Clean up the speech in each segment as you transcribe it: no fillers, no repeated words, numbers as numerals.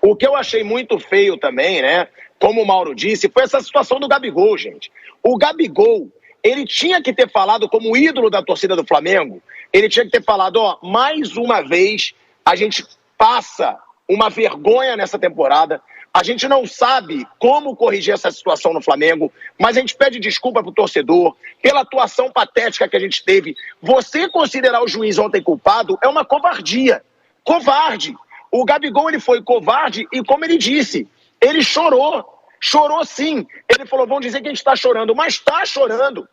O que eu achei muito feio também, né? Como o Mauro disse, foi essa situação do Gabigol, gente. O Gabigol, ele tinha que ter falado como ídolo da torcida do Flamengo, ele tinha que ter falado, ó, mais uma vez a gente passa uma vergonha nessa temporada, a gente não sabe como corrigir essa situação no Flamengo, mas a gente pede desculpa pro torcedor pela atuação patética que a gente teve. Você considerar o juiz ontem culpado é uma covardia. Covarde. O Gabigol, ele foi covarde e, como ele disse, ele chorou. Chorou sim. Ele falou, vão dizer que a gente está chorando, mas está chorando.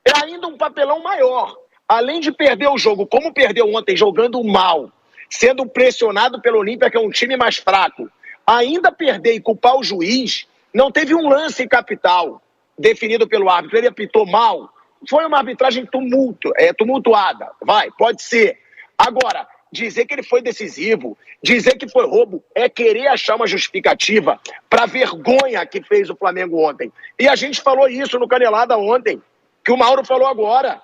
É ainda um papelão maior. Além de perder o jogo, como perdeu ontem, jogando mal, sendo pressionado pelo Olímpia, que é um time mais fraco, ainda perder e culpar o juiz, não teve um lance capital definido pelo árbitro. Ele apitou mal. Foi uma arbitragem tumultuada. Pode ser. Agora, dizer que ele foi decisivo, dizer que foi roubo, é querer achar uma justificativa para a vergonha que fez o Flamengo ontem. E a gente falou isso no Canelada ontem, que o Mauro falou agora.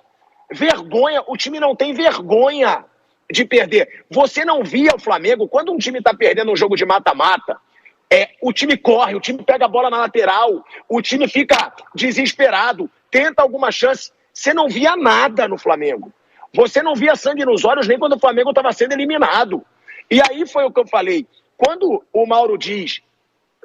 Vergonha, o time não tem vergonha de perder. Você não via o Flamengo, quando um time está perdendo um jogo de mata-mata, o time corre, o time pega a bola na lateral, o time fica desesperado, tenta alguma chance. Você não via nada no Flamengo. Você não via sangue nos olhos nem quando o Flamengo estava sendo eliminado. E aí foi o que eu falei. Quando o Mauro diz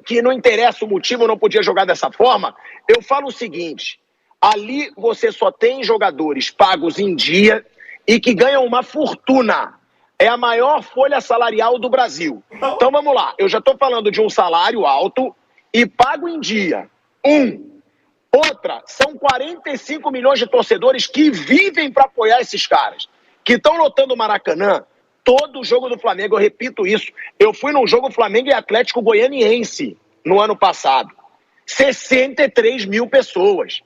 que não interessa o motivo, não podia jogar dessa forma, eu falo o seguinte, ali você só tem jogadores pagos em dia e que ganham uma fortuna. É a maior folha salarial do Brasil. Então vamos lá, eu já estou falando de um salário alto e pago em dia. Outra, são 45 milhões de torcedores que vivem para apoiar esses caras, que estão lotando o Maracanã. Todo jogo do Flamengo, eu repito isso, eu fui num jogo Flamengo e Atlético Goianiense no ano passado. 63 mil pessoas.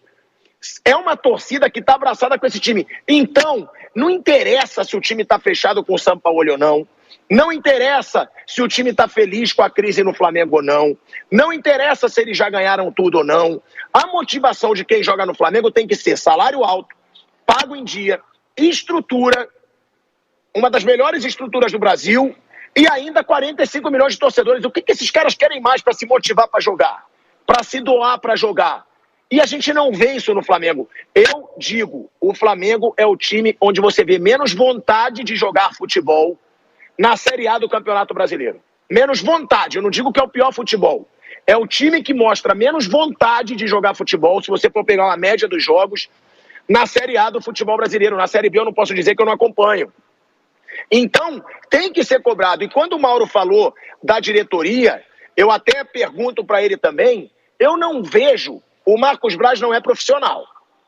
É uma torcida que está abraçada com esse time. Então, não interessa se o time está fechado com o Sampaoli ou não. Não interessa se o time está feliz com a crise no Flamengo ou não. Não interessa se eles já ganharam tudo ou não. A motivação de quem joga no Flamengo tem que ser salário alto, pago em dia, estrutura, uma das melhores estruturas do Brasil, e ainda 45 milhões de torcedores. O que esses caras querem mais para se motivar para jogar? Para se doar para jogar? E a gente não vê isso no Flamengo. Eu digo, o Flamengo é o time onde você vê menos vontade de jogar futebol na Série A do Campeonato Brasileiro. Menos vontade, eu não digo que é o pior futebol. É o time que mostra menos vontade de jogar futebol, se você for pegar uma média dos jogos, na Série A do futebol brasileiro. Na Série B eu não posso dizer que eu não acompanho. Então, tem que ser cobrado. E quando o Mauro falou da diretoria, eu até pergunto para ele também, eu não vejo, o Marcos Braz não é profissional,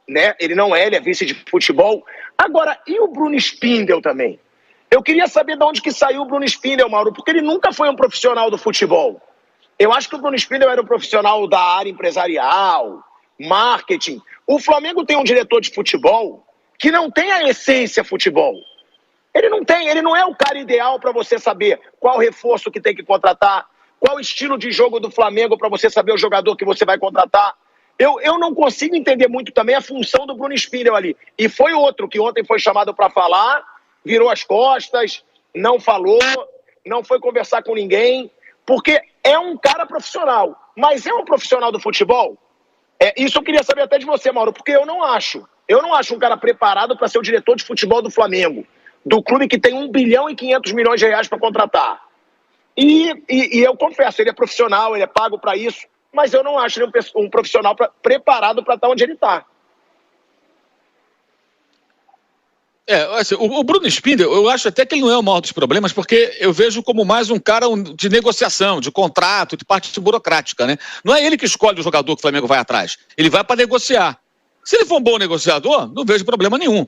né? Ele não é, ele é vice de futebol. Agora, e o Bruno Spindel também? Eu queria saber de onde que saiu o Bruno Spindel, Mauro, porque ele nunca foi um profissional do futebol. Eu acho que o Bruno Spindel era um profissional da área empresarial, marketing. O Flamengo tem um diretor de futebol que não tem a essência futebol. Ele não tem, ele não é o cara ideal para você saber qual reforço que tem que contratar, qual estilo de jogo do Flamengo para você saber o jogador que você vai contratar. Eu não consigo entender muito também a função do Bruno Spindel ali. E foi outro que ontem foi chamado para falar, virou as costas, não falou, não foi conversar com ninguém, porque é um cara profissional. Mas é um profissional do futebol? Isso eu queria saber até de você, Mauro, porque eu não acho. Eu não acho um cara preparado para ser o diretor de futebol do Flamengo, do clube que tem 1 bilhão e 500 milhões de reais para contratar. E eu confesso, ele é profissional, ele é pago para isso, mas eu não acho ele um profissional preparado para estar onde ele está. Assim, o Bruno Spindel, eu acho até que ele não é o maior dos problemas, porque eu vejo como mais um cara de negociação, de contrato, de parte burocrática, né? Não é ele que escolhe o jogador que o Flamengo vai atrás. Ele vai para negociar. Se ele for um bom negociador, não vejo problema nenhum.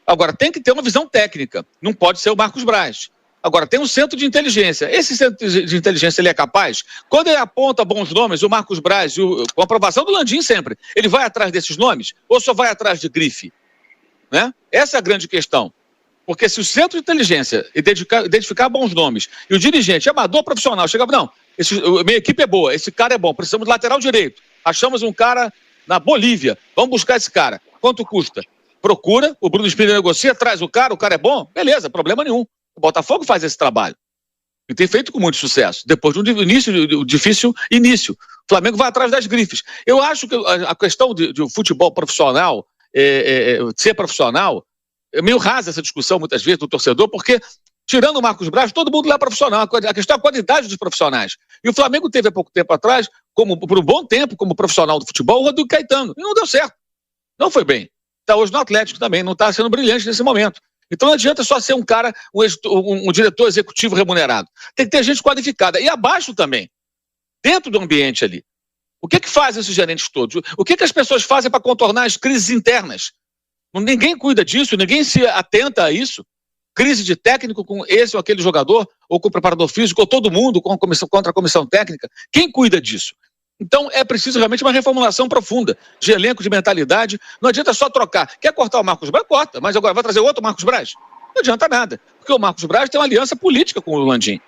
Agora, tem que ter uma visão técnica. Não pode ser o Marcos Braz. Agora, tem um centro de inteligência. Esse centro de inteligência, ele é capaz? Quando ele aponta bons nomes, o Marcos Braz, com a aprovação do Landim sempre, ele vai atrás desses nomes ou só vai atrás de grife? Né? Essa é a grande questão. Porque se o centro de inteligência identificar bons nomes e o dirigente, amador profissional, chegava, não, minha equipe é boa, esse cara é bom, precisamos de lateral direito. Achamos um cara na Bolívia, vamos buscar esse cara. Quanto custa? Procura, o Bruno Spindel negocia, traz o cara é bom, beleza, problema nenhum. O Botafogo faz esse trabalho. E tem feito com muito sucesso, depois de um difícil início. O Flamengo vai atrás das grifes. Eu acho que a questão de futebol profissional, ser profissional, é meio rasa essa discussão muitas vezes do torcedor, porque tirando o Marcos Braz, todo mundo lá é profissional. A questão é a qualidade dos profissionais. E o Flamengo teve há pouco tempo atrás, por um bom tempo, como profissional do futebol, o Rodrigo Caetano. E não deu certo. Não foi bem. Está hoje no Atlético também, não está sendo brilhante nesse momento. Então não adianta só ser um cara, um diretor executivo remunerado. Tem que ter gente qualificada. E abaixo também, dentro do ambiente ali. O que fazem esses gerentes todos? O que as pessoas fazem para contornar as crises internas? Ninguém cuida disso, ninguém se atenta a isso. Crise de técnico com esse ou aquele jogador, ou com o preparador físico, ou todo mundo contra a comissão técnica. Quem cuida disso? Então é preciso realmente uma reformulação profunda de elenco, de mentalidade. Não adianta só trocar. Quer cortar o Marcos Braz? Corta. Mas agora vai trazer outro Marcos Braz? Não adianta nada. Porque o Marcos Braz tem uma aliança política com o Landim.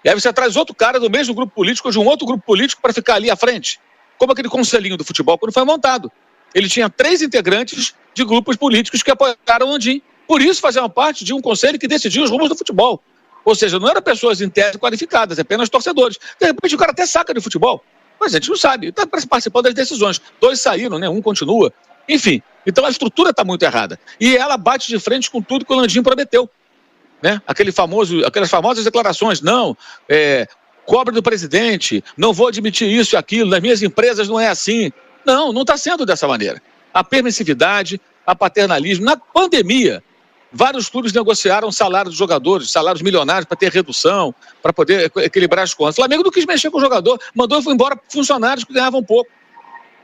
E aí você traz outro cara do mesmo grupo político ou de um outro grupo político para ficar ali à frente. Como aquele conselhinho do futebol quando foi montado. Ele tinha 3 integrantes de grupos políticos que apoiaram o Landim. Por isso faziam parte de um conselho que decidia os rumos do futebol. Ou seja, não eram pessoas em tese qualificadas, apenas torcedores. De repente o cara até saca de futebol. Mas a gente não sabe, está participando das decisões. 2 saíram, né? Um continua. Enfim, então a estrutura está muito errada. E ela bate de frente com tudo que o Landim prometeu. Né? Aquelas famosas declarações, não, cobra do presidente, não vou admitir isso e aquilo, nas minhas empresas não é assim. Não está sendo dessa maneira. A permissividade, a paternalismo. Na pandemia, vários clubes negociaram salários dos jogadores, salários milionários para ter redução, para poder equilibrar as contas. O Flamengo não quis mexer com o jogador, mandou embora funcionários que ganhavam pouco.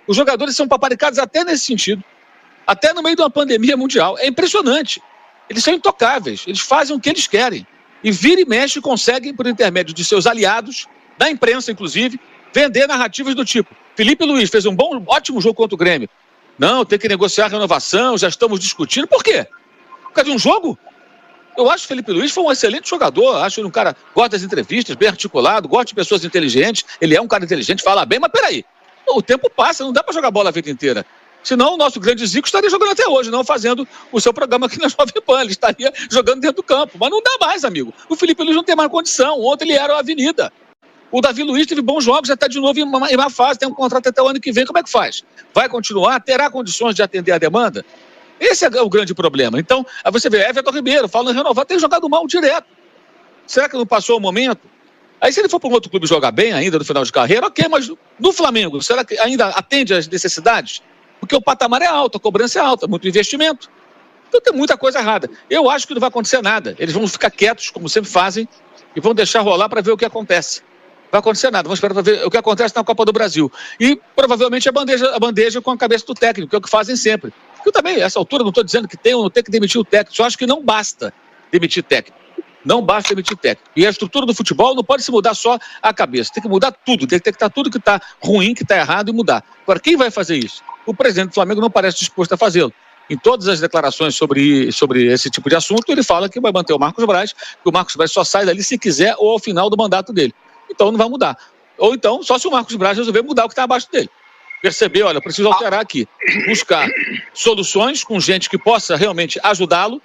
Os jogadores são paparicados até nesse sentido. Até no meio de uma pandemia mundial. É impressionante. Eles são intocáveis, eles fazem o que eles querem. E vira e mexe conseguem, por intermédio de seus aliados, da imprensa inclusive, vender narrativas do tipo: Felipe Luiz fez um ótimo jogo contra o Grêmio. Não, tem que negociar a renovação, já estamos discutindo. Por quê? Por causa de um jogo? Eu acho que o Felipe Luiz foi um excelente jogador, acho ele um cara, gosta das entrevistas, bem articulado, gosta de pessoas inteligentes, ele é um cara inteligente, fala bem, mas peraí, o tempo passa, não dá para jogar bola a vida inteira. Senão o nosso grande Zico estaria jogando até hoje, não fazendo o seu programa aqui na Jovem Pan, ele estaria jogando dentro do campo, mas não dá mais, amigo. O Felipe Luiz não tem mais condição, ontem ele era a Avenida. O Davi Luiz teve bons jogos, já está de novo em uma fase, tem um contrato até o ano que vem, como é que faz? Vai continuar? Terá condições de atender a demanda? Esse é o grande problema. Então, aí você vê, Everton Ribeiro, fala em renovar, tem jogado mal direto. Será que não passou o momento? Aí se ele for para um outro clube jogar bem ainda no final de carreira, ok, mas no Flamengo, será que ainda atende às necessidades? Porque o patamar é alto, a cobrança é alta, muito investimento. Então tem muita coisa errada. Eu acho que não vai acontecer nada. Eles vão ficar quietos, como sempre fazem, e vão deixar rolar para ver o que acontece. Não vai acontecer nada, vamos esperar para ver o que acontece na Copa do Brasil. E provavelmente a bandeja com a cabeça do técnico, que é o que fazem sempre. Eu também, a essa altura, não estou dizendo que tem ou não tem que demitir o técnico, só acho que não basta demitir técnico. Não basta demitir técnico. E a estrutura do futebol não pode se mudar só a cabeça, tem que mudar tudo, tem que estar tudo que está ruim, que está errado e mudar. Agora, quem vai fazer isso? O presidente do Flamengo não parece disposto a fazê-lo. Em todas as declarações sobre esse tipo de assunto, ele fala que vai manter o Marcos Braz, que o Marcos Braz só sai dali se quiser ou ao final do mandato dele. Então não vai mudar. Ou então, só se o Marcos Braz resolver mudar o que está abaixo dele. Perceber, olha, preciso alterar aqui. Buscar soluções com gente que possa realmente ajudá-lo,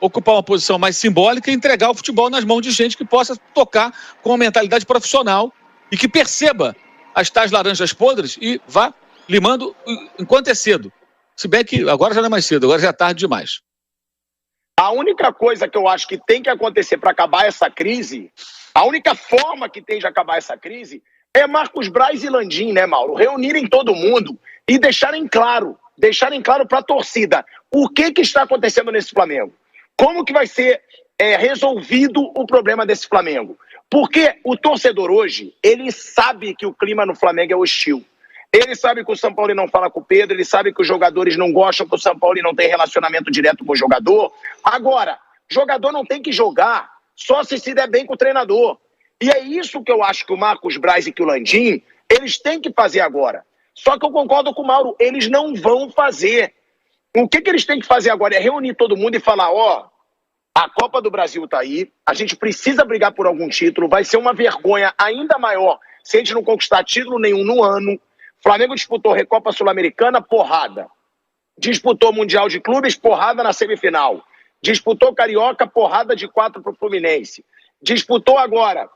ocupar uma posição mais simbólica e entregar o futebol nas mãos de gente que possa tocar com uma mentalidade profissional e que perceba as tais laranjas podres e vá limando enquanto é cedo. Se bem que agora já não é mais cedo, agora já é tarde demais. A única coisa que eu acho que tem que acontecer para acabar essa crise, a única forma que tem de acabar essa crise é Marcos Braz e Landim, né, Mauro? Reunirem todo mundo e deixarem claro para a torcida o que está acontecendo nesse Flamengo. Como que vai ser resolvido o problema desse Flamengo? Porque o torcedor hoje, ele sabe que o clima no Flamengo é hostil. Ele sabe que o São Paulo não fala com o Pedro, ele sabe que os jogadores não gostam, que o São Paulo não tem relacionamento direto com o jogador. Agora, jogador não tem que jogar só se der bem com o treinador. E é isso que eu acho que o Marcos Braz e que o Landim, eles têm que fazer agora. Só que eu concordo com o Mauro, eles não vão fazer. O que eles têm que fazer agora é reunir todo mundo e falar, a Copa do Brasil tá aí, a gente precisa brigar por algum título, vai ser uma vergonha ainda maior se a gente não conquistar título nenhum no ano. Flamengo disputou Recopa Sul-Americana, porrada. Disputou Mundial de Clubes, porrada na semifinal. Disputou Carioca, porrada de 4 pro Fluminense. disputou agora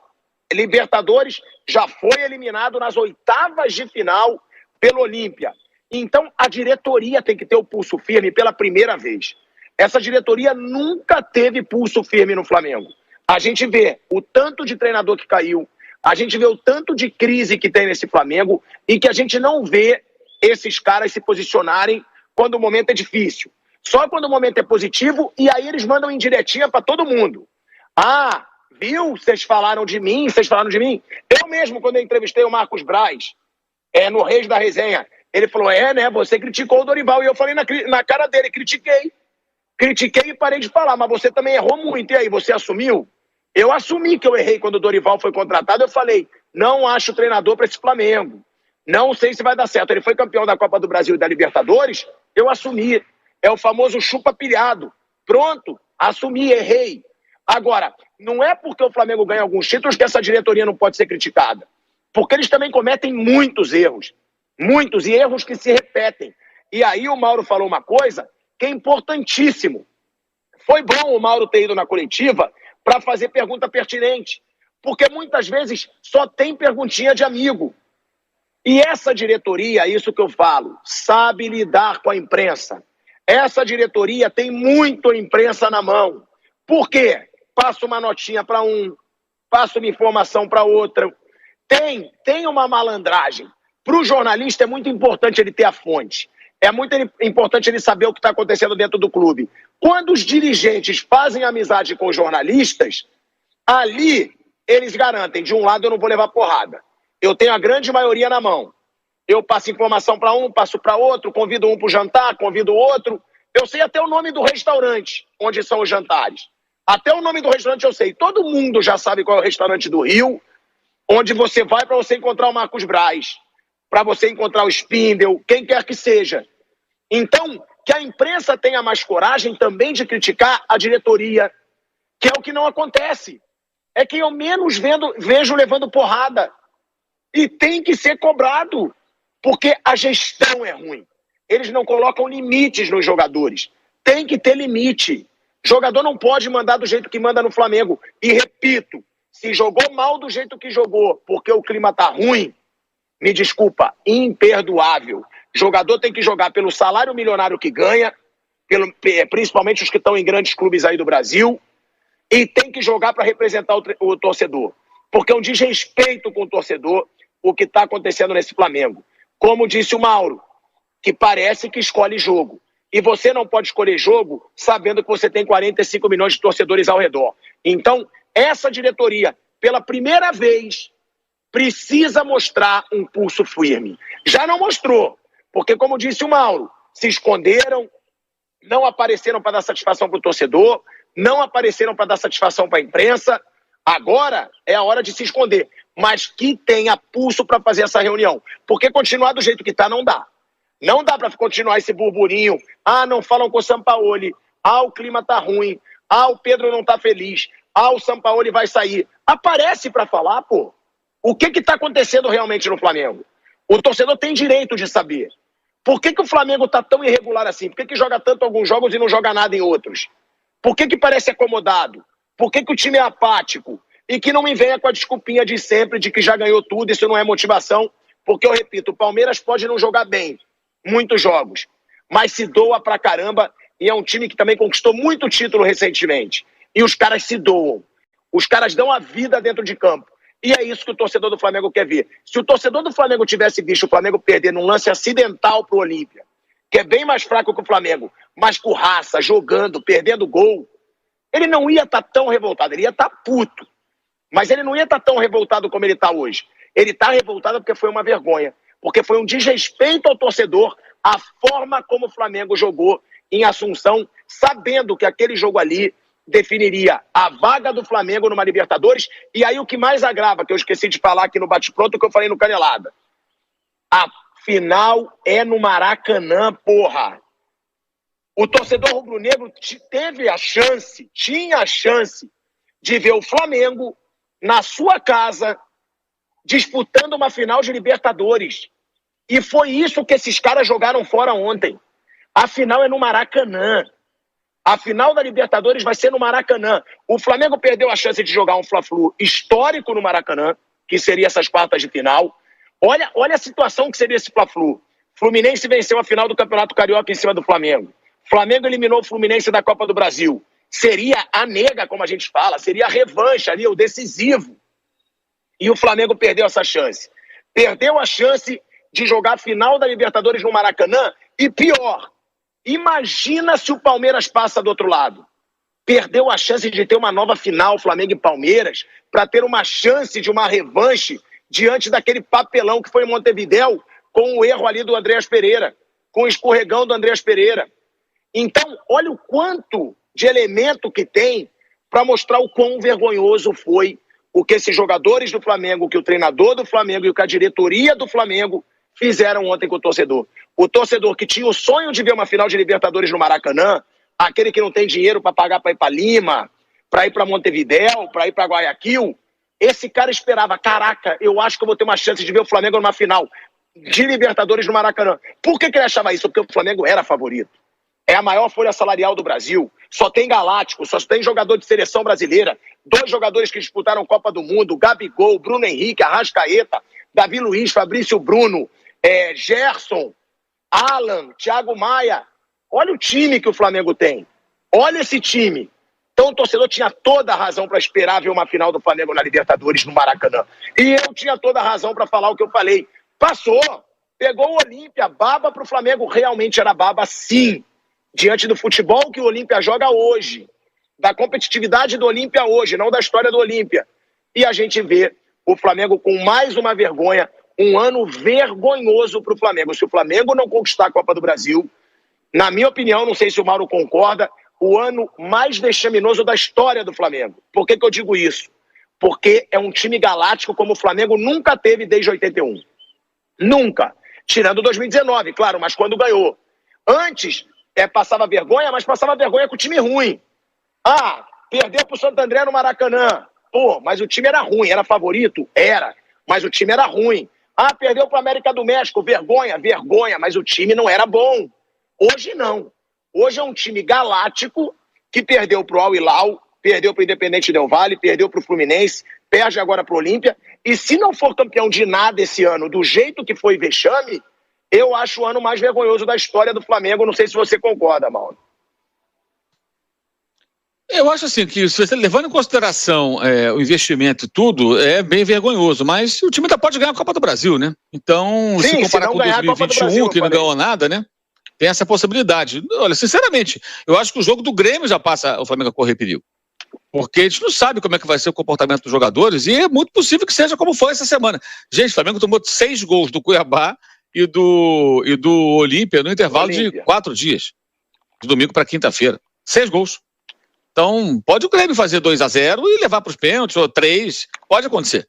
Libertadores, já foi eliminado nas oitavas de final pelo Olímpia. Então, a diretoria tem que ter o pulso firme pela primeira vez. Essa diretoria nunca teve pulso firme no Flamengo. A gente vê o tanto de treinador que caiu, a gente vê o tanto de crise que tem nesse Flamengo e que a gente não vê esses caras se posicionarem quando o momento é difícil. Só quando o momento é positivo e aí eles mandam indiretinha para todo mundo. Ah, viu? Vocês falaram de mim, vocês falaram de mim. Eu mesmo, quando eu entrevistei o Marcos Braz, no Reis da Resenha, ele falou, né, você criticou o Dorival. E eu falei na cara dele, critiquei e parei de falar, mas você também errou muito. E aí, você assumiu? Eu assumi que eu errei quando o Dorival foi contratado. Eu falei, não acho treinador para esse Flamengo. Não sei se vai dar certo. Ele foi campeão da Copa do Brasil e da Libertadores. Eu assumi. É o famoso chupa pilhado. Pronto, assumi, errei. Agora, não é porque o Flamengo ganha alguns títulos que essa diretoria não pode ser criticada. Porque eles também cometem muitos erros. Muitos, e erros que se repetem. E aí o Mauro falou uma coisa que é importantíssimo. Foi bom o Mauro ter ido na coletiva para fazer pergunta pertinente. Porque muitas vezes só tem perguntinha de amigo. E essa diretoria, isso que eu falo, sabe lidar com a imprensa. Essa diretoria tem muito imprensa na mão. Por quê? Passa uma notinha para um, passa uma informação para outra. Tem uma malandragem. Para o jornalista é muito importante ele ter a fonte. É muito importante ele saber o que está acontecendo dentro do clube. Quando os dirigentes fazem amizade com os jornalistas, ali eles garantem, de um lado eu não vou levar porrada. Eu tenho a grande maioria na mão. Eu passo informação para um, passo para outro, convido um para o jantar, convido o outro. Eu sei até o nome do restaurante onde são os jantares. Até o nome do restaurante eu sei. Todo mundo já sabe qual é o restaurante do Rio, onde você vai para você encontrar o Marcos Braz, para você encontrar o Spindel, quem quer que seja. Então, que a imprensa tenha mais coragem também de criticar a diretoria, que é o que não acontece. É quem eu menos vejo levando porrada. E tem que ser cobrado, porque a gestão é ruim. Eles não colocam limites nos jogadores. Tem que ter limite. Jogador não pode mandar do jeito que manda no Flamengo. E repito, se jogou mal do jeito que jogou, porque o clima tá ruim, me desculpa, imperdoável. Jogador tem que jogar pelo salário milionário que ganha, principalmente os que estão em grandes clubes aí do Brasil, e tem que jogar para representar o torcedor. Porque é um desrespeito com o torcedor o que está acontecendo nesse Flamengo. Como disse o Mauro, que parece que escolhe jogo. E você não pode escolher jogo sabendo que você tem 45 milhões de torcedores ao redor. Então, essa diretoria, pela primeira vez, precisa mostrar um pulso firme. Já não mostrou, porque, como disse o Mauro, se esconderam, não apareceram para dar satisfação para o torcedor, não apareceram para dar satisfação para a imprensa. Agora é a hora de se esconder, mas que tenha pulso para fazer essa reunião. Porque continuar do jeito que está não dá. Não dá para continuar esse burburinho. Ah, não falam com o Sampaoli. Ah, o clima tá ruim. Ah, o Pedro não tá feliz. Ah, o Sampaoli vai sair. Aparece para falar, pô. O que está acontecendo realmente no Flamengo? O torcedor tem direito de saber. Por que o Flamengo está tão irregular assim? Por que joga tanto em alguns jogos e não joga nada em outros? Por que parece acomodado? Por que o time é apático? E que não me venha com a desculpinha de sempre, de que já ganhou tudo, isso não é motivação. Porque, eu repito, o Palmeiras pode não jogar bem muitos jogos, mas se doa pra caramba e é um time que também conquistou muito título recentemente. E os caras se doam. Os caras dão a vida dentro de campo. E é isso que o torcedor do Flamengo quer ver. Se o torcedor do Flamengo tivesse visto o Flamengo perder num lance acidental pro Olímpia, que é bem mais fraco que o Flamengo, mas com raça, jogando, perdendo gol, ele não ia estar tão revoltado, ele ia estar puto. Mas ele não ia estar tão revoltado como ele está hoje. Ele está revoltado porque foi uma vergonha. Porque foi um desrespeito ao torcedor a forma como o Flamengo jogou em Assunção, sabendo que aquele jogo ali definiria a vaga do Flamengo numa Libertadores. E aí o que mais agrava, que eu esqueci de falar aqui no bate-pronto, que eu falei no Canelada. A final é no Maracanã, porra. O torcedor rubro-negro tinha a chance de ver o Flamengo na sua casa disputando uma final de Libertadores. E foi isso que esses caras jogaram fora ontem. A final é no Maracanã. A final da Libertadores vai ser no Maracanã. O Flamengo perdeu a chance de jogar um Fla-Flu histórico no Maracanã, que seria essas quartas de final. Olha a situação que seria esse Fla-Flu. Fluminense venceu a final do Campeonato Carioca em cima do Flamengo. Flamengo eliminou o Fluminense da Copa do Brasil. Seria a nega, como a gente fala, seria a revanche ali, o decisivo. E o Flamengo perdeu essa chance. Perdeu a chance de jogar a final da Libertadores no Maracanã. E pior, imagina se o Palmeiras passa do outro lado. Perdeu a chance de ter uma nova final, Flamengo e Palmeiras, para ter uma chance de uma revanche diante daquele papelão que foi em Montevidéu, com o erro ali do Andreas Pereira, com o escorregão do Andreas Pereira. Então, olha o quanto de elemento que tem para mostrar o quão vergonhoso foi o que esses jogadores do Flamengo, o que o treinador do Flamengo e o que a diretoria do Flamengo fizeram ontem com o torcedor. O torcedor que tinha o sonho de ver uma final de Libertadores no Maracanã, aquele que não tem dinheiro para pagar para ir para Lima, para ir para Montevidéu, para ir para Guayaquil, esse cara esperava, caraca, eu acho que eu vou ter uma chance de ver o Flamengo numa final de Libertadores no Maracanã. Por que ele achava isso? Porque o Flamengo era favorito. É a maior folha salarial do Brasil. Só tem galáctico, só tem jogador de seleção brasileira. 2 jogadores que disputaram Copa do Mundo, Gabigol, Bruno Henrique, Arrascaeta, Davi Luiz, Fabrício Bruno, Gerson, Alan, Thiago Maia. Olha o time que o Flamengo tem. Olha esse time. Então o torcedor tinha toda a razão para esperar ver uma final do Flamengo na Libertadores no Maracanã. E eu tinha toda a razão para falar o que eu falei. Passou, pegou o Olímpia, baba para o Flamengo. Realmente era baba, sim. Diante do futebol que o Olímpia joga hoje, da competitividade do Olímpia hoje, não da história do Olímpia. E a gente vê o Flamengo com mais uma vergonha, um ano vergonhoso para o Flamengo. Se o Flamengo não conquistar a Copa do Brasil, na minha opinião, não sei se o Mauro concorda, o ano mais vexaminoso da história do Flamengo. Por que eu digo isso? Porque é um time galáctico como o Flamengo nunca teve desde 81. Nunca. Tirando 2019, claro, mas quando ganhou. Antes, passava vergonha, mas passava vergonha com o time ruim. Ah, perdeu pro Santo André no Maracanã. Pô, mas o time era ruim, era favorito? Era, mas o time era ruim. Ah, perdeu pro América do México, vergonha, mas o time não era bom. Hoje não. Hoje é um time galáctico que perdeu pro Al Hilal, perdeu pro Independente Del Valle, perdeu pro Fluminense, perde agora pro Olímpia. E se não for campeão de nada esse ano, do jeito que foi vexame, eu acho o ano mais vergonhoso da história do Flamengo. Não sei se você concorda, Mauro. Eu acho assim que, se você levando em consideração o investimento e tudo, é bem vergonhoso, mas o time ainda pode ganhar a Copa do Brasil, né? Então, sim, se comparar com 2021, Brasil, que não ganhou nada, né? Tem essa possibilidade. Olha, sinceramente, eu acho que o jogo do Grêmio já passa o Flamengo a correr perigo. Porque a gente não sabe como é que vai ser o comportamento dos jogadores e é muito possível que seja como foi essa semana. Gente, o Flamengo tomou 6 gols do Cuiabá e do Olímpia no intervalo de 4 dias. De domingo para quinta-feira. 6 gols. Então, pode o Grêmio fazer 2-0 e levar para os pênaltis, ou 3. Pode acontecer.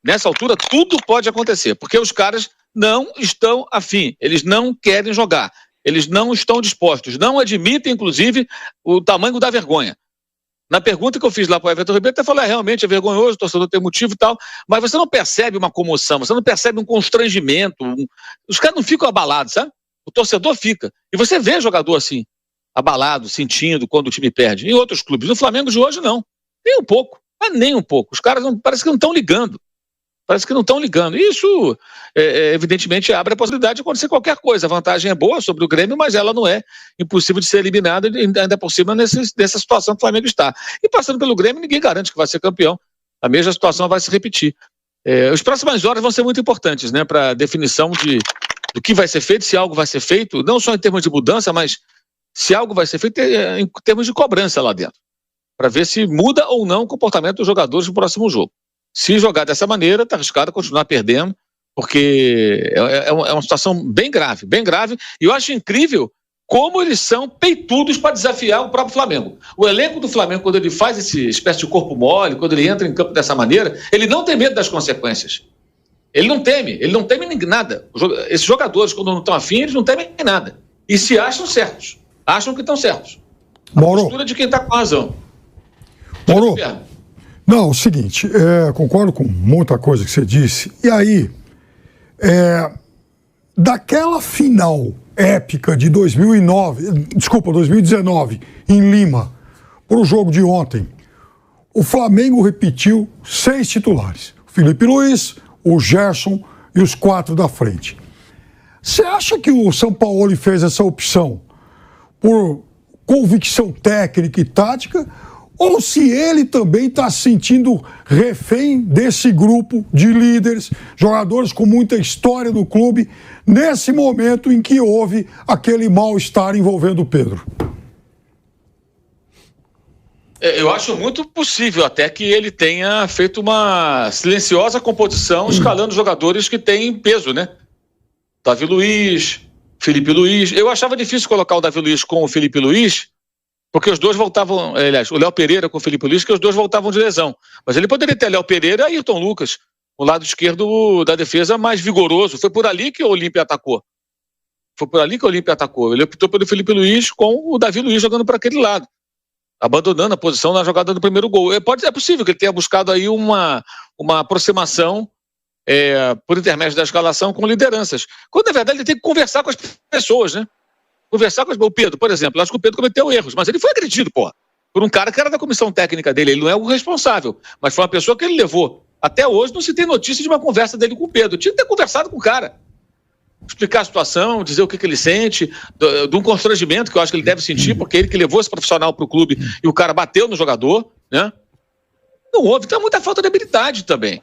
Nessa altura, tudo pode acontecer. Porque os caras não estão afim. Eles não querem jogar. Eles não estão dispostos. Não admitem, inclusive, o tamanho da vergonha. Na pergunta que eu fiz lá para o Everton Ribeiro, até falou, realmente é vergonhoso, o torcedor tem motivo e tal, mas você não percebe uma comoção, você não percebe um constrangimento, os caras não ficam abalados, sabe? O torcedor fica. E você vê jogador assim, abalado, sentindo quando o time perde. Em outros clubes, no Flamengo de hoje não. Nem um pouco, mas nem um pouco. Os caras parece que não estão ligando. Isso, evidentemente, abre a possibilidade de acontecer qualquer coisa. A vantagem é boa sobre o Grêmio, mas ela não é impossível de ser eliminada, ainda por cima nessa situação que o Flamengo está. E passando pelo Grêmio, ninguém garante que vai ser campeão. A mesma situação vai se repetir. As próximas horas vão ser muito importantes, né, para a definição do que vai ser feito, se algo vai ser feito, não só em termos de mudança, mas se algo vai ser feito em termos de cobrança lá dentro, para ver se muda ou não o comportamento dos jogadores no próximo jogo. Se jogar dessa maneira, está arriscado continuar perdendo, porque é uma situação bem grave, e eu acho incrível como eles são peitudos para desafiar o próprio Flamengo. O elenco do Flamengo, quando ele faz esse espécie de corpo mole, quando ele entra em campo dessa maneira, ele não tem medo das consequências. Ele não teme nada. Esses jogadores, quando não estão afim, eles não temem nada. E se acham certos, acham que estão certos. A postura de quem está com razão. Mauro, não, o seguinte, concordo com muita coisa que você disse. E aí, daquela final épica de 2019, em Lima, para o jogo de ontem, o Flamengo repetiu 6 titulares. O Felipe Luiz, o Gerson e os 4 da frente. Você acha que o Sampaoli fez essa opção por convicção técnica e tática, ou se ele também está se sentindo refém desse grupo de líderes, jogadores com muita história no clube, nesse momento em que houve aquele mal-estar envolvendo o Pedro? Eu acho muito possível até que ele tenha feito uma silenciosa composição escalando jogadores que têm peso, né? Davi Luiz, Felipe Luiz. Eu achava difícil colocar o Davi Luiz com o Felipe Luiz, porque os dois voltavam, aliás, o Léo Pereira com o Felipe Luiz, que os dois voltavam de lesão. Mas ele poderia ter Léo Pereira e Ayrton Lucas, o lado esquerdo da defesa mais vigoroso. Foi por ali que o Olímpia atacou. Ele optou pelo Felipe Luiz com o Davi Luiz jogando para aquele lado, abandonando a posição na jogada do primeiro gol. É possível que ele tenha buscado aí uma aproximação por intermédio da escalação com lideranças. Quando, na verdade, ele tem que conversar com as pessoas, né? Conversar com o Pedro, por exemplo. Acho que o Pedro cometeu erros, mas ele foi agredido, por um cara que era da comissão técnica dele. Ele não é o responsável, mas foi uma pessoa que ele levou. Até hoje não se tem notícia de uma conversa dele com o Pedro. Tinha que ter conversado com o cara. Explicar a situação, dizer o que ele sente, de um constrangimento que eu acho que ele deve sentir, porque ele que levou esse profissional para o clube e o cara bateu no jogador, né? Não houve, então muita falta de habilidade também.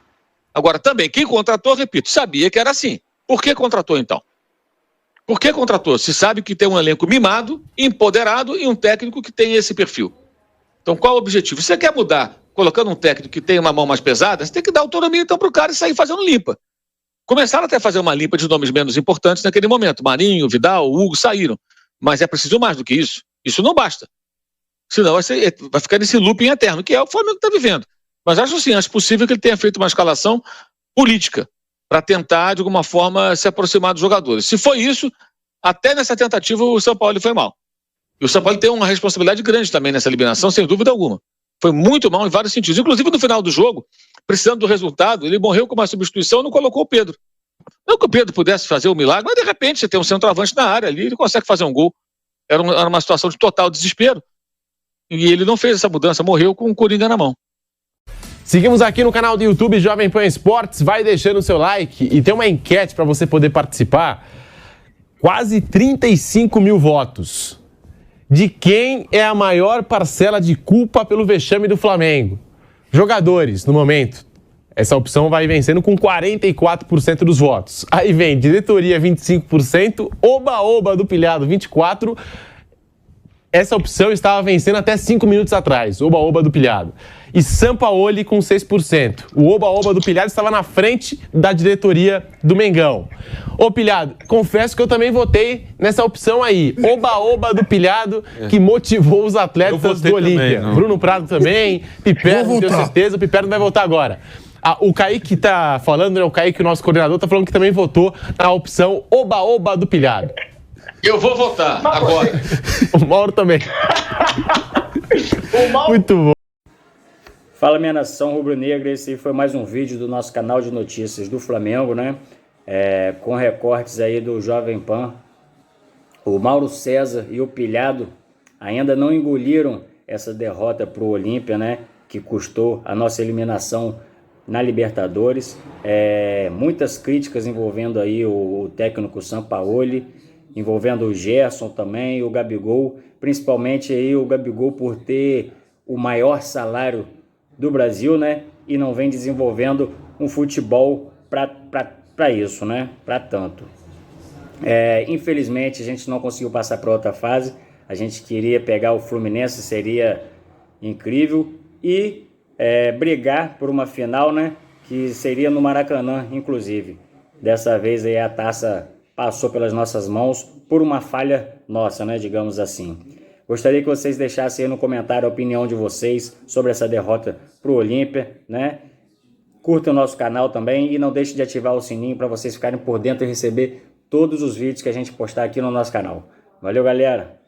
Agora, também, quem contratou, repito, sabia que era assim. Por que contratou, então? Por que contratou? Se sabe que tem um elenco mimado, empoderado e um técnico que tem esse perfil. Então, qual o objetivo? Se você quer mudar, colocando um técnico que tem uma mão mais pesada, você tem que dar autonomia, então, para o cara e sair fazendo limpa. Começaram até a fazer uma limpa de nomes menos importantes naquele momento. Marinho, Vidal, Hugo saíram. Mas é preciso mais do que isso. Isso não basta. Senão vai ficar nesse looping eterno, que é o Flamengo que está vivendo. Mas acho possível que ele tenha feito uma escalação política para tentar, de alguma forma, se aproximar dos jogadores. Se foi isso, até nessa tentativa o São Paulo foi mal. E o São Paulo tem uma responsabilidade grande também nessa eliminação, sem dúvida alguma. Foi muito mal em vários sentidos. Inclusive, no final do jogo, precisando do resultado, ele morreu com uma substituição e não colocou o Pedro. Não que o Pedro pudesse fazer o milagre, mas de repente você tem um centroavante na área ali, ele consegue fazer um gol. Era uma situação de total desespero. E ele não fez essa mudança, morreu com o Coringa na mão. Seguimos aqui no canal do YouTube Jovem Pan Esportes, vai deixando o seu like e tem uma enquete para você poder participar. Quase 35 mil votos. De quem é a maior parcela de culpa pelo vexame do Flamengo? Jogadores, no momento. Essa opção vai vencendo com 44% dos votos. Aí vem diretoria 25%, oba-oba do pilhado 24%. Essa opção estava vencendo até 5 minutos atrás, oba-oba do pilhado. E Sampaoli com 6%. O oba-oba do pilhado estava na frente da diretoria do Mengão. Ô pilhado, confesso que eu também votei nessa opção aí. Oba-oba do pilhado, que motivou os atletas do Olímpia. Bruno Prado também, Piperno, tenho certeza, o Piperno vai votar agora. O Kaique tá falando, né? O Kaique, o nosso coordenador, tá falando que também votou na opção oba-oba do pilhado. Eu vou votar agora. O Mauro também. Muito bom. Fala, minha nação rubro-negra, esse foi mais um vídeo do nosso canal de notícias do Flamengo, né? Com recortes aí do Jovem Pan. O Mauro César e o Pilhado ainda não engoliram essa derrota para o Olímpia, né? Que custou a nossa eliminação na Libertadores. Muitas críticas envolvendo aí o técnico Sampaoli, envolvendo o Gerson também, o Gabigol, principalmente aí o Gabigol por ter o maior salário do Brasil, né? E não vem desenvolvendo um futebol para isso, né? Para tanto. Infelizmente a gente não conseguiu passar para outra fase. A gente queria pegar o Fluminense, seria incrível, e brigar por uma final, né? Que seria no Maracanã, inclusive. Dessa vez aí a taça passou pelas nossas mãos por uma falha nossa, né? Digamos assim. Gostaria que vocês deixassem aí no comentário a opinião de vocês sobre essa derrota para o Olímpia, né? Curta o nosso canal também e não deixe de ativar o sininho para vocês ficarem por dentro e receber todos os vídeos que a gente postar aqui no nosso canal. Valeu, galera!